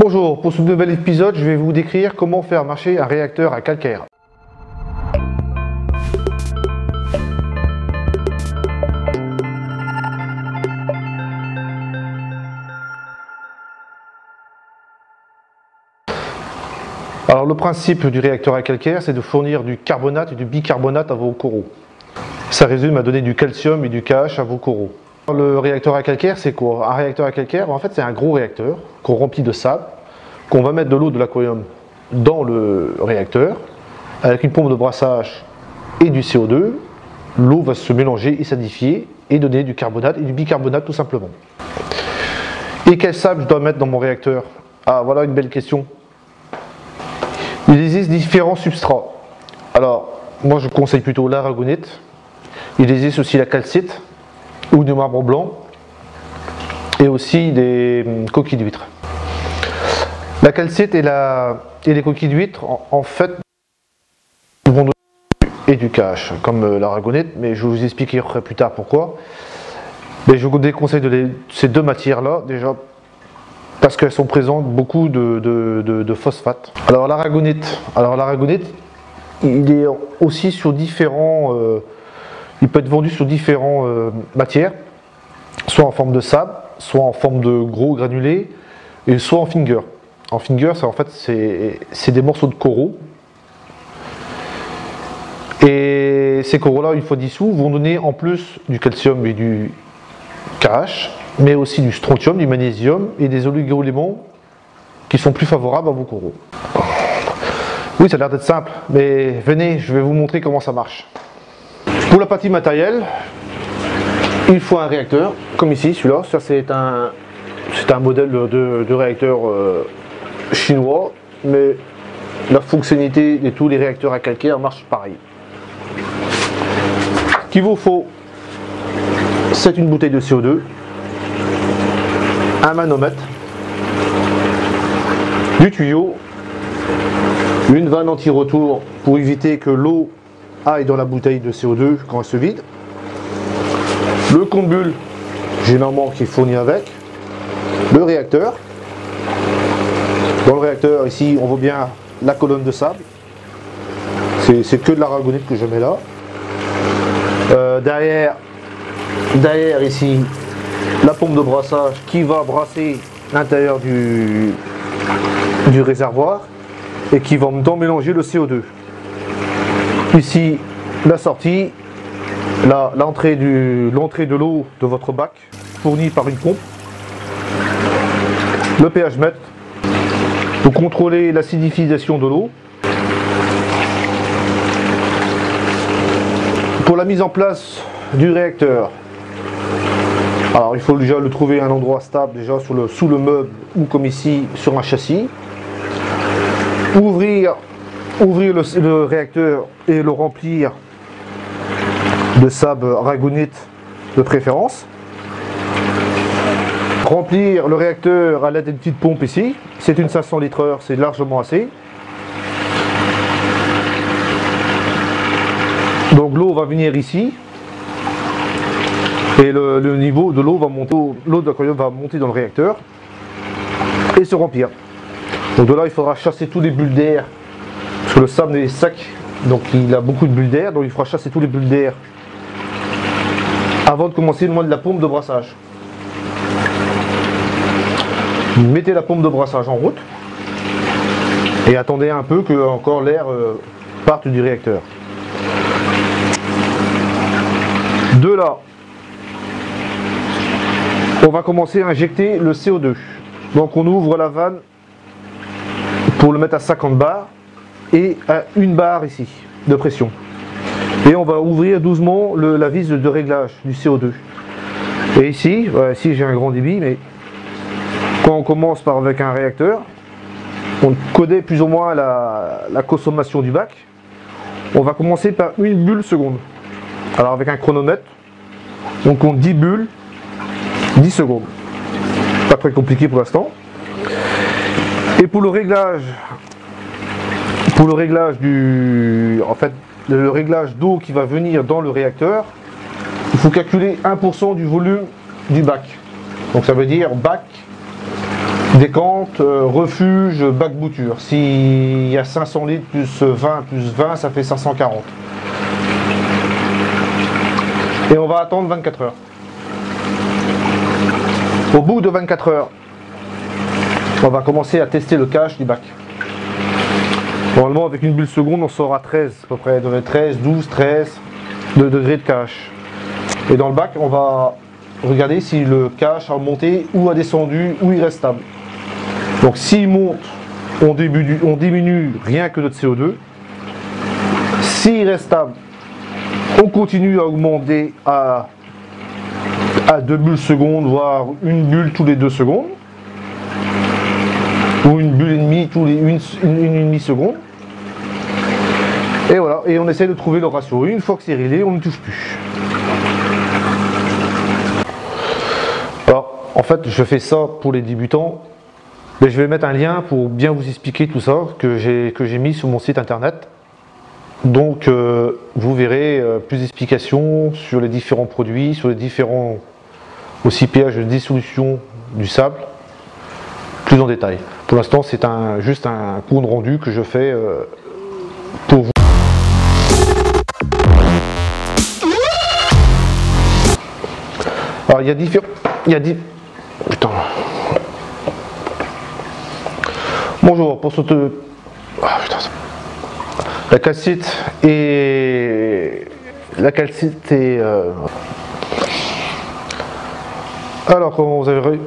Bonjour, pour ce nouvel épisode, je vais vous décrire comment faire marcher un réacteur à calcaire. Alors le principe du réacteur à calcaire, c'est de fournir du carbonate et du bicarbonate à vos coraux. Ça résume à donner du calcium et du KH à vos coraux. Le réacteur à calcaire, c'est quoi? Un réacteur à calcaire, en fait, c'est un gros réacteur qu'on remplit de sable, qu'on va mettre de l'eau de l'aquarium dans le réacteur, avec une pompe de brassage et du CO2. L'eau va se mélanger et s'acidifier et donner du carbonate et du bicarbonate tout simplement. Et quel sable je dois mettre dans mon réacteur? Ah, voilà une belle question. Il existe différents substrats. Alors, moi je conseille plutôt l'aragonite. Il existe aussi la calcite ou du marbre blanc et aussi des coquilles d'huîtres. La calcite et les coquilles d'huîtres, en fait, vont donner et du KH, comme l'aragonite, mais je vais vous expliquer plus tard pourquoi. Mais je vous déconseille ces deux matières-là, déjà, parce qu'elles sont présentes beaucoup de phosphate. Alors l'aragonite, il est aussi sur différents, il peut être vendu sur différentes matières, soit en forme de sable, soit en forme de gros granulés, et soit en finger. En finger, en fait, c'est des morceaux de coraux. Et ces coraux-là, une fois dissous, vont donner en plus du calcium et du KH, mais aussi du strontium, du magnésium et des oligo-éléments qui sont plus favorables à vos coraux. Oui, ça a l'air d'être simple, mais venez, je vais vous montrer comment ça marche. Pour la partie matérielle, il faut un réacteur, comme ici, celui-là. Ça, c'est un modèle de réacteur chinois, mais la fonctionnalité de tous les réacteurs à calcaire marche pareil. Ce qu'il vous faut, c'est une bouteille de CO2, un manomètre, du tuyau, une vanne anti-retour pour éviter que l'eau aille dans la bouteille de CO2 quand elle se vide, le compte-bulle généralement qui est fourni avec, le réacteur. Dans le réacteur ici on voit bien la colonne de sable, c'est que de l'aragonite que je mets là. Derrière ici la pompe de brassage qui va brasser l'intérieur du réservoir et qui va en même temps mélanger le CO2. Ici la sortie, l'entrée de l'eau de votre bac fournie par une pompe, le pH mètre pour contrôler l'acidification de l'eau. Pour la mise en place du réacteur, alors il faut déjà le trouver à un endroit stable, déjà sous le meuble ou comme ici sur un châssis. Ouvrir le réacteur et le remplir de sable aragonite de préférence. Remplir le réacteur à l'aide d'une petite pompe ici. C'est une 500 litres/heure, c'est largement assez. Donc l'eau va venir ici. Et le niveau de l'eau va monter, l'eau de l'aquarium va monter dans le réacteur et se remplir. Donc de là il faudra chasser tous les bulles d'air, parce que le sable est sec, donc il a beaucoup de bulles d'air, donc il faudra chasser tous les bulles d'air avant de commencer le moins de la pompe de brassage. Mettez la pompe de brassage en route et attendez un peu que encore l'air parte du réacteur. De là, on va commencer à injecter le CO2. Donc on ouvre la vanne pour le mettre à 50 bars et à 1 bar ici de pression. Et on va ouvrir doucement la vis de réglage du CO2. Et ici, ici j'ai un grand débit, mais quand on commence avec un réacteur, on connaît plus ou moins la consommation du bac. On va commencer par 1 bulle seconde. Alors avec un chronomètre, on compte 10 bulles, 10 secondes. Pas très compliqué pour l'instant. Et pour le réglage le réglage d'eau qui va venir dans le réacteur, il faut calculer 1% du volume du bac. Donc ça veut dire bac Décante, refuge, bac bouture. S'il y a 500 litres plus 20, ça fait 540. Et on va attendre 24 heures. Au bout de 24 heures, on va commencer à tester le cache du bac. Normalement, avec une bulle seconde, on sort à 13, à peu près 13, 12, 13 degrés de cache. Et dans le bac, on va regarder si le cache a monté ou a descendu ou il reste stable. Donc s'il monte, on diminue rien que notre CO2. S'il reste stable, on continue à augmenter à 2 bulles secondes, voire une bulle tous les 2 secondes. Ou une bulle et demie tous les une demi-seconde. Et voilà, et on essaie de trouver le ratio. Une fois que c'est réglé, on ne touche plus. Alors, en fait, je fais ça pour les débutants. Mais je vais mettre un lien pour bien vous expliquer tout ça que j'ai mis sur mon site internet. Donc, vous verrez plus d'explications sur les différents produits, sur les différents aussi pH de dissolution du sable, plus en détail. Pour l'instant, c'est juste un compte rendu que je fais pour vous. Alors, il y a différents... Putain. Bonjour, pour cette... Ah, putain. La calcite et... Alors, quand vous avez...